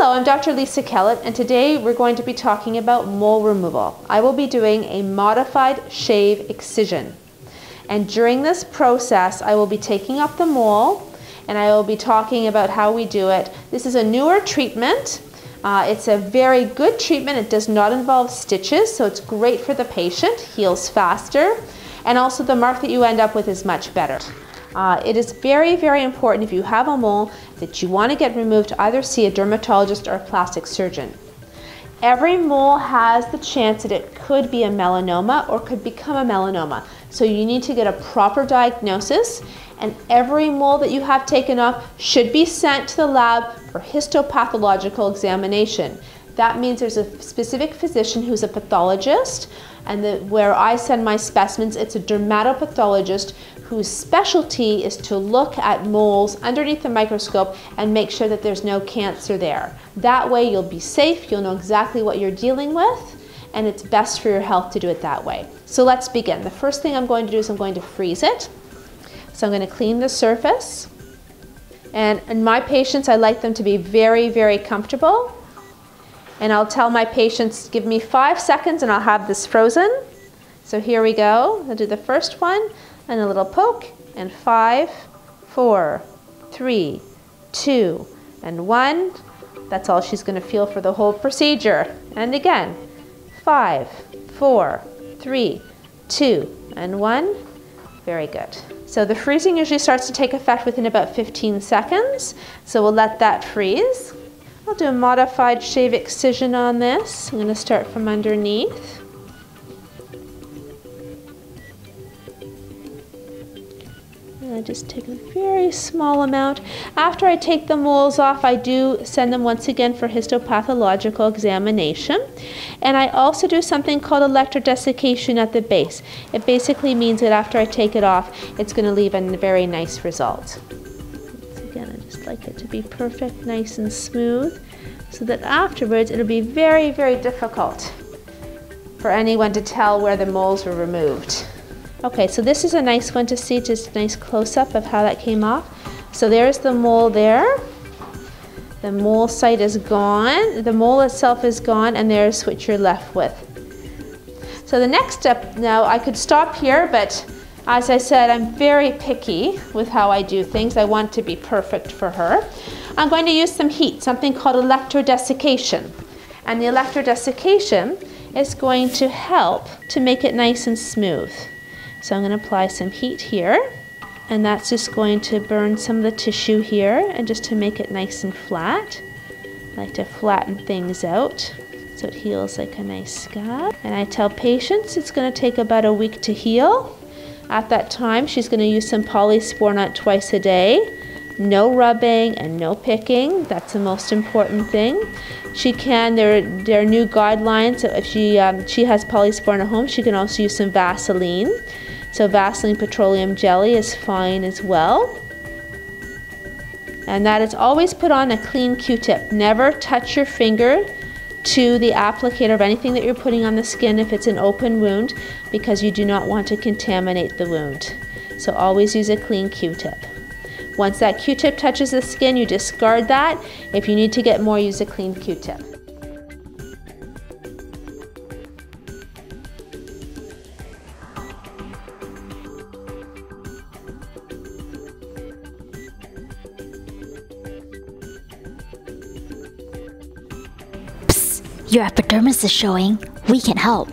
Hello, I'm Dr. Lisa Kellett, and today we're going to be talking about mole removal. I will be doing a modified shave excision. And during this process, I will be taking up the mole, and I will be talking about how we do it. This is a newer treatment. It's a very good treatment. It does not involve stitches, so it's great for the patient, heals faster, and also the mark that you end up with is much better. It is very, very important if you have a mole that you want to get removed to either see a dermatologist or a plastic surgeon. Every mole has the chance that it could be a melanoma or could become a melanoma. So you need to get a proper diagnosis, and every mole that you have taken off should be sent to the lab for histopathological examination. That means there's a specific physician who's a pathologist, and where I send my specimens, it's a dermatopathologist whose specialty is to look at moles underneath the microscope and make sure that there's no cancer there. That way you'll be safe, you'll know exactly what you're dealing with, and it's best for your health to do it that way. So let's begin. The first thing I'm going to do is I'm going to freeze it. So I'm going to clean the surface. And in my patients, I like them to be very, very comfortable. And I'll tell my patients, give me 5 seconds and I'll have this frozen. So here we go. I'll do the first one and a little poke, and 5, 4, 3, 2, and 1. That's all she's going to feel for the whole procedure. And again, 5, 4, 3, 2, and 1. Very good. So the freezing usually starts to take effect within about 15 seconds. So we'll let that freeze. I'll do a modified shave excision on this. I'm going to start from underneath. And I just take a very small amount. After I take the moles off, I do send them once again for histopathological examination. And I also do something called electrodesiccation at the base. It basically means that after I take it off, it's going to leave a very nice result. Again, I just like it to be perfect, nice and smooth, so that afterwards it'll be very, very difficult for anyone to tell where the moles were removed. Okay, so this is a nice one to see, just a nice close-up of how that came off. So there's the mole there. The mole site is gone. The mole itself is gone, and there's what you're left with. So the next step, now I could stop here, but as I said, I'm very picky with how I do things. I want it to be perfect for her. I'm going to use some heat, something called electrodesiccation. And the electrodesiccation is going to help to make it nice and smooth. So I'm going to apply some heat here, and that's just going to burn some of the tissue here, and just to make it nice and flat. I like to flatten things out so it heals like a nice scab. And I tell patients it's going to take about a week to heal. At that time, she's going to use some polysporin on it twice a day. No rubbing and no picking. That's the most important thing. She can, there are new guidelines, so if she has polysporin at home, she can also use some Vaseline. So Vaseline petroleum jelly is fine as well. And that is always put on a clean Q-tip. Never touch your finger to the applicator of anything that you're putting on the skin if it's an open wound, because you do not want to contaminate the wound. So always use a clean Q-tip. Once that Q-tip touches the skin, you discard that. If you need to get more, use a clean Q-tip. Psst, your epidermis is showing. We can help.